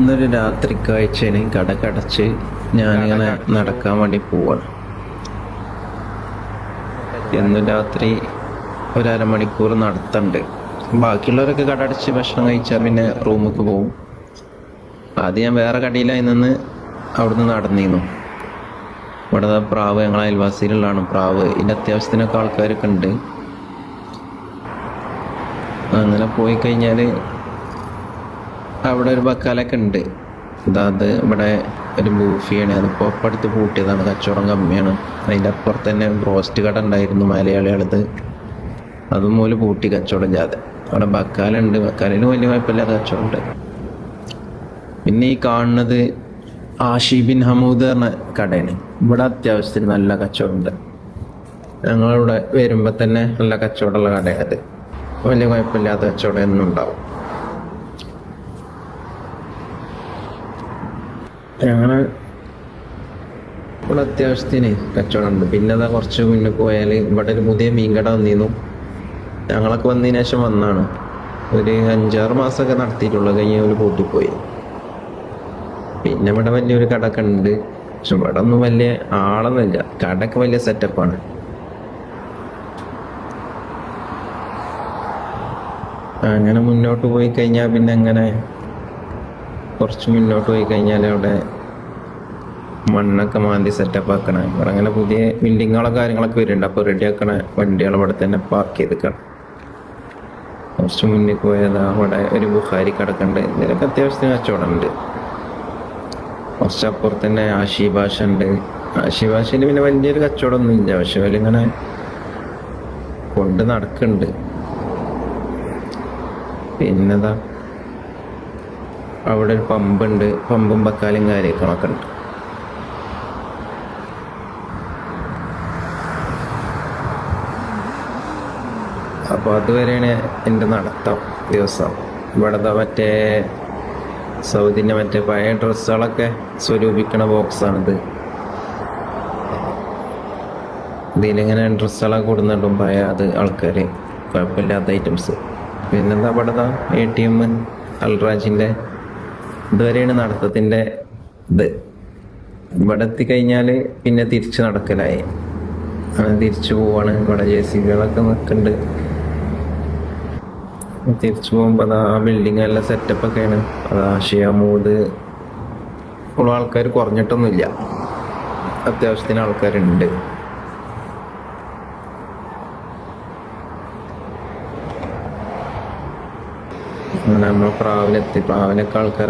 ഇന്നൊരു രാത്രി കാഴ്ചയാണ്. കട കടച്ച് ഞാനിങ്ങനെ നടക്കാൻ വേണ്ടി പോവാണ്. എന്നും രാത്രി ഒരമണിക്കൂർ നടത്തണ്ട്. ബാക്കിയുള്ളവരൊക്കെ കട അടച്ച് ഭക്ഷണം കഴിച്ചാൽ പിന്നെ റൂമിലേക്ക് പോകും. ആദ്യം ഞാൻ വേറെ കടയിലായി നിന്ന് അവിടുന്ന് നടന്നിരുന്നു. ഇവിടെ പ്രാവ്, ഞങ്ങളെ അയൽവാസിയിലുള്ളതാണ് പ്രാവ്. ഇതിൻ്റെ അത്യാവശ്യത്തിനൊക്കെ ആൾക്കാരൊക്കെ ഉണ്ട്. അങ്ങനെ പോയി കഴിഞ്ഞാൽ അവിടെ ഒരു ബക്കാലൊക്കെ ഉണ്ട്. അത് ഇവിടെ ഒരു ബൂഫിയാണ്. അതിപ്പോൾ അടുത്ത് പൂട്ടിയതാണ്, കച്ചവടം കമ്മിയാണ്. അതിൻ്റെ അപ്പുറത്ത് തന്നെ ബ്രോസ്റ്റ് കട ഉണ്ടായിരുന്നു മലയാളികളത്, അതും മൂലം പൂട്ടി, കച്ചവടം ചെയ്യാതെ. അവിടെ ബക്കാലുണ്ട്, ബക്കാലിന് വലിയ കുഴപ്പമില്ലാത്ത കച്ചവടമുണ്ട്. പിന്നെ ഈ കാണുന്നത് ആഷി ബിൻ ഹമൂദ് പറഞ്ഞ കടയാണ്. ഇവിടെ അത്യാവശ്യത്തിന് നല്ല കച്ചവടമുണ്ട്. ഞങ്ങളിവിടെ വരുമ്പോൾ തന്നെ നല്ല കച്ചവടമുള്ള കടയാണ്. വലിയ കുഴപ്പമില്ലാത്ത കച്ചവടം എന്നും ഉണ്ടാവും. ഞങ്ങൾ ഇവിടെ അത്യാവശ്യത്തിന് കച്ചവടമുണ്ട്. പിന്നെ അതാ കുറച്ച് മുന്നിൽ പോയാൽ ഇവിടെ ഒരു പുതിയ മീൻകട വന്നിരുന്നു. ഞങ്ങളൊക്കെ വന്നതിന് ശേഷം വന്നാണ്. ഒരു 5-6 മാസമൊക്കെ നടത്തിയിട്ടുള്ളൂ, കഴിഞ്ഞ ഒരു പൂട്ടിപ്പോയി. പിന്നെ ഇവിടെ വലിയൊരു കടയൊക്കെ ഉണ്ട്. പക്ഷെ ഇവിടെ ഒന്നും വലിയ ആളൊന്നുമില്ല. കടയൊക്കെ വലിയ സെറ്റപ്പാണ്. അങ്ങനെ മുന്നോട്ട് പോയി കഴിഞ്ഞാൽ പിന്നെ അങ്ങനെ കുറച്ച് മുന്നോട്ട് പോയി കഴിഞ്ഞാൽ അവിടെ മണ്ണൊക്കെ മാന്തി സെറ്റപ്പ് ആക്കണം. ഇവിടെ അങ്ങനെ പുതിയ ബിൽഡിങ്ങുകളോ കാര്യങ്ങളൊക്കെ വരുന്നുണ്ട്. അപ്പോൾ റെഡി ആക്കണ വണ്ടികൾ ഇവിടെ തന്നെ പാർക്ക് ചെയ്തിക്കണം. കുറച്ച് മുന്നിൽ പോയത് അവിടെ ഒരു ബുഖാരി കിടക്കുന്നുണ്ട്. ഇതിലൊക്കെ അത്യാവശ്യത്തിന് കച്ചവടമുണ്ട്. കുറച്ചപ്പുറത്ത് തന്നെ ആഷി ഭാഷ ഉണ്ട്. ആഷി ഭാഷയിൽ പിന്നെ വലിയൊരു കച്ചവടമൊന്നും ഇല്ല, പക്ഷെ അവരിങ്ങനെ കൊണ്ട് നടക്കുന്നുണ്ട്. പിന്നെതാ അവിടെ ഒരു പമ്പുണ്ട്. പമ്പും ബക്കാലും കാര്യങ്ങളൊക്കെ ഉണ്ട്. അപ്പോൾ അതുവരെയാണ് എൻ്റെ നടത്തം ദിവസം. ഇവിടുത്തെ മറ്റേ സൗദിൻ്റെ മറ്റേ പഴയ ഡ്രസ്സുകളൊക്കെ സ്വരൂപിക്കണ ബോക്സാണിത്. ഇതിലിങ്ങനെ ഡ്രസ്സുകളൊക്കെ കൊടുന്നിട്ടും പഴയ അത് ആൾക്കാർ, കുഴപ്പമില്ലാത്ത ഐറ്റംസ്. പിന്നെന്താ ഇവിടുത്തെ ATM അൽറാജിൻ്റെ. ഇതുവരെയാണ് നടത്തത്തിൻ്റെ ഇത്. ഇവിടെ എത്തിക്കഴിഞ്ഞാൽ പിന്നെ തിരിച്ച് നടക്കലായി. അങ്ങനെ തിരിച്ചു പോവാണ്. ഇവിടെ JCBകളൊക്കെ നിൽക്കുന്നുണ്ട്. തിരിച്ചു പോകുമ്പോൾ അതാ ആ ബിൽഡിങ് നല്ല സെറ്റപ്പൊക്കെയാണ്. അതാ ഷിയാമൂദ് ഉള്ള ആൾക്കാർ കുറഞ്ഞിട്ടൊന്നുമില്ല, അത്യാവശ്യത്തിന് ആൾക്കാരുണ്ട്. അങ്ങനെ നമ്മൾ പ്രാവിലെത്തി. പ്രാവിലൊക്കെ ആൾക്കാർ